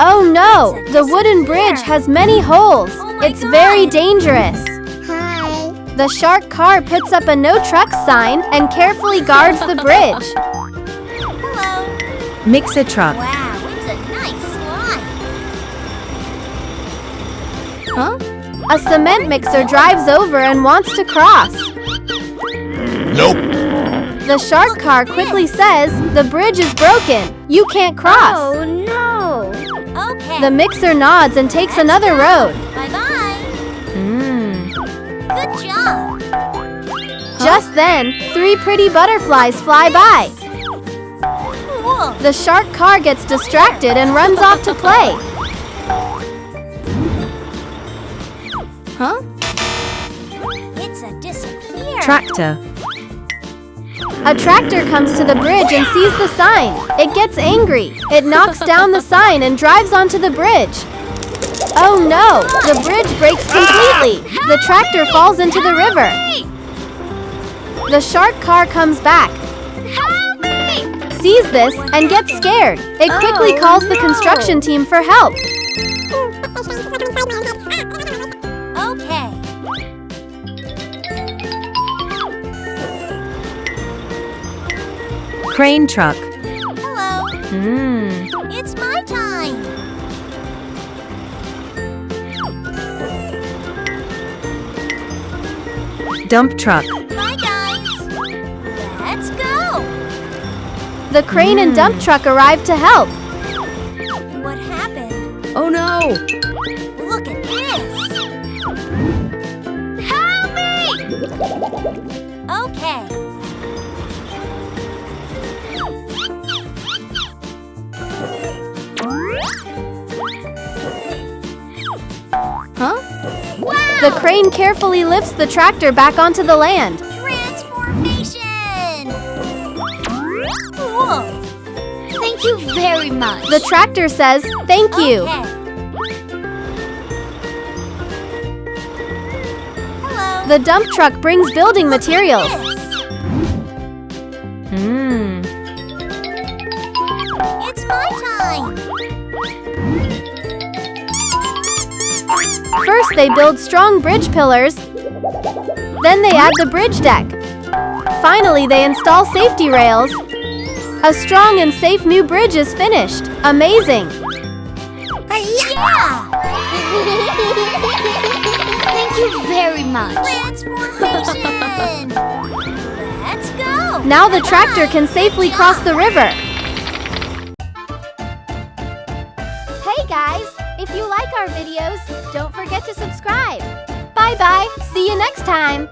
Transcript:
Oh no! The wooden bridge has many holes. It's very dangerous. Hi. The shark car puts up a no trucks sign and carefully guards the bridge. Hello. Mixer truck. Wow, it's a nice slide. Huh? A cement mixer drives over and wants to cross. Nope. The shark car quickly says, "The bridge is broken. You can't cross." Oh no. Okay. The mixer nods and takes another road. Bye-bye. Good job. Just then, 3 pretty butterflies fly by. Cool. The shark car gets distracted and runs off to play. Huh? It's a disappear. Tractor. A tractor comes to the bridge and sees the sign. It gets angry. It knocks down the sign and drives onto the bridge. Oh no! The bridge breaks completely. The tractor falls into the river. The shark car comes back, Help me! sees this, and gets scared. It quickly calls the construction team for help. Okay. Crane truck. Hello. It's my time. Dump truck. Bye, guys. Let's go. The crane and dump truck arrive to help. What happened? Oh no! Look at this. Help me! Okay. Huh? Wow! The crane carefully lifts the tractor back onto the land. Transformation! Cool. Thank you very much. The tractor says, "Thank you." Okay. Hello. The dump truck brings building materials. It's my time. First, they build strong bridge pillars. Then they add the bridge deck. Finally, they install safety rails. A strong and safe new bridge is finished. Amazing! Yeah! Thank you very much. Transformation! Let's go! Now the tractor can safely cross the river. Hey guys! If you like our videos, don't forget to subscribe. Bye-bye! See you next time!